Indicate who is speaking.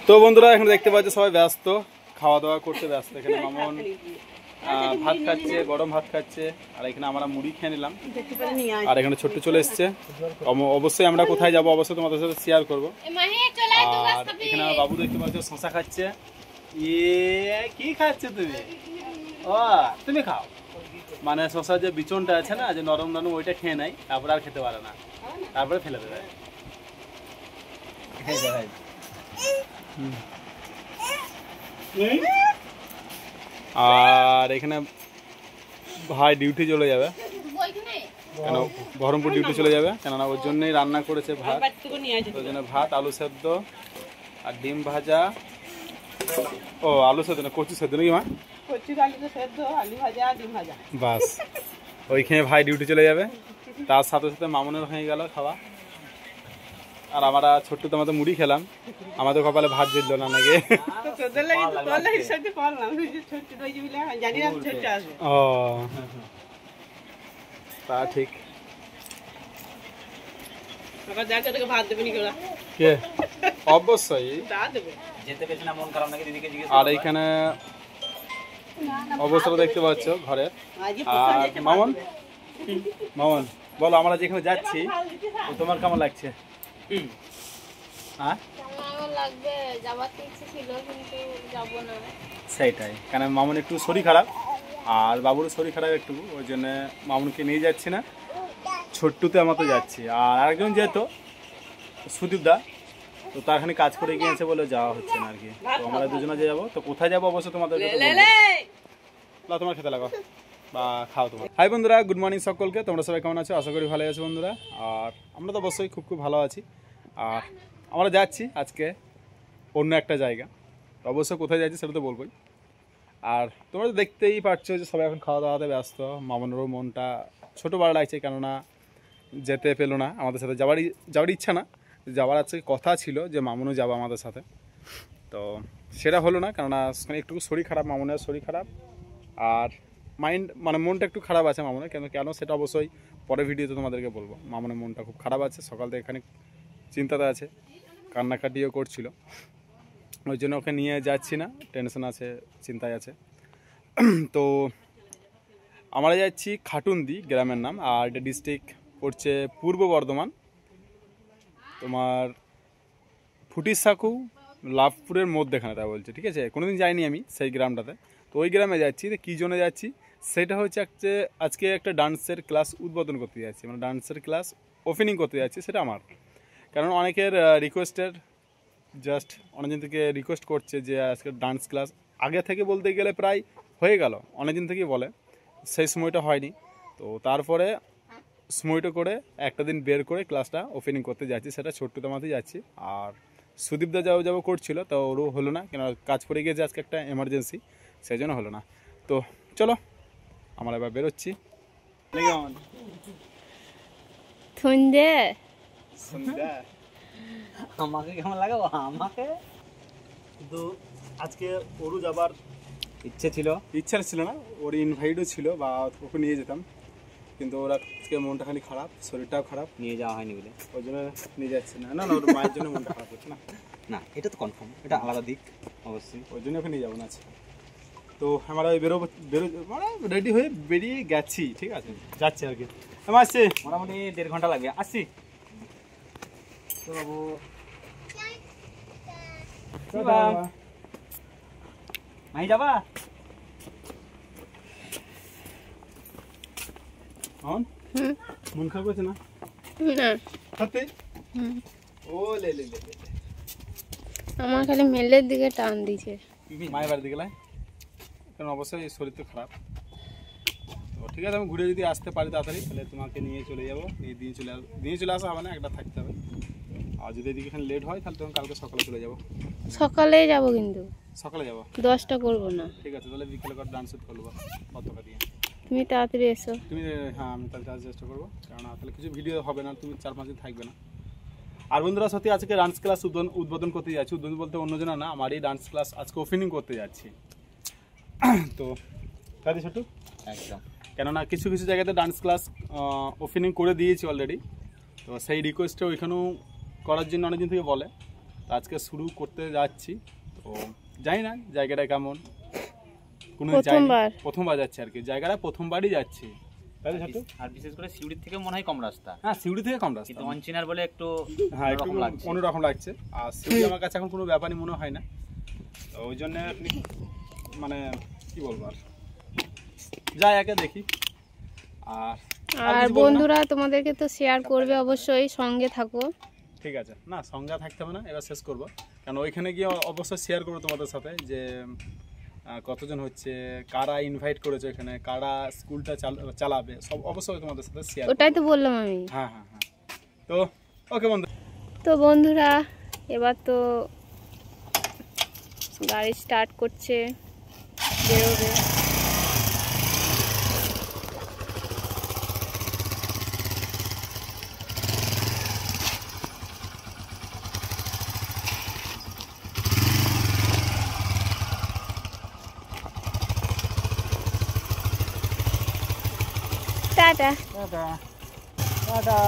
Speaker 1: তো বন্ধুরা এখানে দেখতে পাচ্ছ সবাই ব্যস্ত, খাওয়া দাওয়া করতে ব্যস্ত। এখানে মামন ভাত খাচ্ছে, গরম ভাত খাচ্ছে, আর এখানে আমরা মুড়ি খেয়ে নিলাম। আর এখানে ছোট্ট চলে এসছে। অবশ্যই আমরা কোথায় যাবো অবশ্যই তোমাদের সাথে শেয়ার করবো। আর এখানে বাবু দেখতে পাচ্ছ শশা খাচ্ছে। কি খাচ্ছে তুমি? ও তুমি খাও, মানে শশার যে বিচনটা আছে না, যে নরম নরম, ওইটা খেয়ে নাই, তারপরে আর খেতে পারে না, তারপরে ফেলে দেবে। আর এখানে ভাই ডিউটি চলে যাবে, কেন বহরমপুর ডিউটি চলে যাবে, কেননা ওর জন্যই রান্না করেছে ভাত। ওর জন্য ভাত, আলু সেদ্ধ আর ডিম ভাজা। ও আলু সেদ্ধ না, কচু সেদ্ধ নাকি মা? বাস, ওইখানে ভাই ডিউটি চলে যাবে, তার সাথে সাথে মামুনের হয়ে গেল খাওয়া। আর আমরা ছোট্ট তো আমাদের মুড়ি খেলাম, আমাদের কপালে ভাত জিতলো না নাকি? ও তা ঠিক। অবশ্যই। আর এইখানে অবস্থা দেখতে পাচ্ছ ঘরে। আর মামন, মামন বলো, আমরা যেখানে যাচ্ছি তোমার কেমন লাগছে? সেইটাই, কেন মামুন একটু শরীর খারাপ, আর বাবুরও শরীর খারাপ একটু, ওই জন্য মামুনকে নিয়ে যাচ্ছি না, ছোট্টুতে আমার তো যাচ্ছি। আর আরেকজন যেত সুদীপ দা, তো তারখানে কাজ করে গিয়েছে বলে যাওয়া হচ্ছে না আর কি। তো আমরা দুজনে যে যাবো, তো কোথায় যাবো অবশ্যই তোমাদের তোমার খেতে লাগো বা খাও তোমার। হাই বন্ধুরা, গুড মর্নিং সকলকে। তোমরা সবাই কেমন আছো? আশা করি ভালো আছো বন্ধুরা। আর আমরা তো অবশ্যই খুব খুব ভালো আছি। আর আমরা যাচ্ছি আজকে অন্য একটা জায়গা, তো অবশ্যই কোথায় যাচ্ছি সেটা তো বলবোই। আর তোমরা তো দেখতেই পাচ্ছ যে সবাই এখন খাওয়া দাওয়াতে ব্যস্ত। মামনেরও মনটা ছোটো বড় লাগছে, কেননা যেতে পেলো না আমাদের সাথে। যাওয়ার ইচ্ছা না, যাওয়ার আজকে কথা ছিল যে মামুনও যাবো আমাদের সাথে, তো সেটা হলো না, কেননা একটু শরীর খারাপ, মামুনের শরীর খারাপ। আর মানে মনটা একটু খারাপ আছে মামুনের, কেন সেটা অবশ্যই পরে ভিডিওতে তোমাদেরকে বলবো। মামুনের মনটা খুব খারাপ আছে, সকাল থেকে এখানে চিন্তাতে আছে, কান্নাকাটিও করছিল, ওই জন্য ওকে নিয়ে যাচ্ছি না, টেনশন আছে, চিন্তায় আছে। তো আমরা যাচ্ছি খাটুন্দি গ্রামের নাম, আর এটা ডিস্ট্রিক্ট পড়ছে পূর্ব বর্ধমান, তোমার ফুটিসাকু লাভপুরের মধ্যেখানে তা বলছে, ঠিক আছে? কোনোদিন যাইনি আমি সেই গ্রামটাতে, তো ওই গ্রামে যাচ্ছি। কী জন্য যাচ্ছি সেটা হচ্ছে আজকে একটা ডান্সের ক্লাস উদ্বোধন করতে যাচ্ছি, মানে ডান্সের ক্লাস ওপেনিং করতে যাচ্ছি। সেটা আমার, কারণ অনেকের রিকোয়েস্টের, জাস্ট অনেকদিন থেকে রিকোয়েস্ট করছে যে আজকে ডান্স ক্লাস, আগে থেকে বলতে গেলে প্রায় হয়ে গেল, অনেকদিন থেকেই বলে, সেই সময়টা হয়নি। তো তারপরে সময়টা করে একটা দিন বের করে ক্লাসটা ওপেনিং করতে যাচ্ছি, সেটা ছোট্ট তোমাতেই যাচ্ছি। আর সুদীপদা যাবো করছিল, তো ওরও হলো না, কেন কাজ পড়ে গিয়েছে আজকে একটা এমার্জেন্সি, সেই জন্য হলো না। তো চলো আমরা এবার বেরোচ্ছি। আমাকে কেমন লাগাবো? আমাকে কিন্তু আজকে ওরও যাবার ইচ্ছা ছিল না, ওর ইনভাইটও ছিল, বা ওকে নিয়ে যেতাম, কিন্তু ওরা আজকে মনটা খালি খারাপ, শরীরটাও খারাপ, নিয়ে যাওয়া হয়নি বলে ওই জন্য নিয়ে যাচ্ছে না। না ওর মায়ের জন্য মনটা খারাপ হচ্ছে না, না এটা তো কনফার্ম, এটা আলাদা দিক অবশ্যই, ওই জন্য ওকে নিয়ে যাবো না আজকে। তো আমরা ওই মানে রেডি হয়ে বেরিয়ে গেছি, ঠিক আছে, যাচ্ছি আর কি। আমার আসছে মোটামুটি 1.5 ঘন্টা লাগবে, আসছি। তো বাবু নাই যাবা? মন খারাপ করছে না? সত্যি? ও লে লে লে,
Speaker 2: আমার খালি মেলের দিকে টান দিছে।
Speaker 1: মায়ের বাড়ি দিকে লাই, কারণ অবশ্যই শরীর তো খারাপ। তো ঠিক আছে, আমি ঘুরে যদি আসতে পারি তাড়াতাড়ি, তাহলে তোমাকে নিয়ে চলে যাবো। দিয়ে চলে আসা হবে না, একটা থাকতে হবে। আর যদি এদিকে এখানে লেট হয়, তাহলে তখন কালকে সকালে চলে যাবো।
Speaker 2: সকালে যাব, কিন্তু
Speaker 1: সকালে যাবো,
Speaker 2: 10টা করবো না।
Speaker 1: ঠিক আছে, তাহলে বিকেলে করে ডান্স শুট করবো, কত টাকা দিয়ে।
Speaker 2: তুমি তাড়াতাড়ি এসো।
Speaker 1: তুমি, হ্যাঁ আমি তাড়াতাড়ি চেষ্টা করবো, কারণ তাহলে কিছু ভিডিও হবে না, তুমি 4-5 দিন থাকবে না। আর বন্ধুরা সত্যি আজকে ডান্স ক্লাস উদ্বোধন করতে যাচ্ছি, উদ্বোধন বলতে অন্যজন না, আমার এই ডান্স ক্লাস আজকে ওপেনিং করতে যাচ্ছি। তো তাই ছোট্টু একদম, কেননা কিছু কিছু জায়গাতে ডান্স ক্লাস ওপেনিং করে দিয়েছি অলরেডি, তো সেই রিকোয়েস্টটা ওইখানেও করার জন্য অনেকদিন থেকে বলে, তো আজকে শুরু করতে যাচ্ছি। তো জানি না জায়গাটা কেমন, কোনো প্রথমবার যাচ্ছি আর কি, জায়গাটা প্রথমবারই যাচ্ছি।
Speaker 3: আর বিশেষ করে সিউড়ির থেকে মনে হয় কম রাস্তা।
Speaker 1: হ্যাঁ, সিউড়ি থেকে কম রাস্তা,
Speaker 3: কিন্তু অনচিনার বলে একটু
Speaker 1: হ্যাঁ একটু অন্যরকম লাগছে। আর সিউড়ি আমার কাছে এখন কোনো ব্যাপারই মনে হয় না, তো ওই জন্য মানে কি বলবো, আর যাই আগে দেখি।
Speaker 2: আর বন্ধুরা তোমাদেরকে তো শেয়ার করবে, অবশ্যই সঙ্গে থাকো।
Speaker 1: ঠিক আছে, না সঙ্গে থাকতে হবে না, এবার শেষ করবো, কারণ ওইখানে গিয়ে অবশ্যই শেয়ার করবো তোমাদের সাথে যে কতজন হচ্ছে, কারা ইনভাইট করেছে এখানে, কারা স্কুলটা চালাবে, সব অবশ্যই তোমাদের সাথে শেয়ার।
Speaker 2: ওটাই তো বললাম আমি।
Speaker 1: হ্যাঁ হ্যাঁ হ্যাঁ, তো ওকে বন্ধু।
Speaker 2: তো বন্ধুরা এবার তো গাড়ি স্টার্ট করছে, বেরোবে। Tata
Speaker 1: tata tata.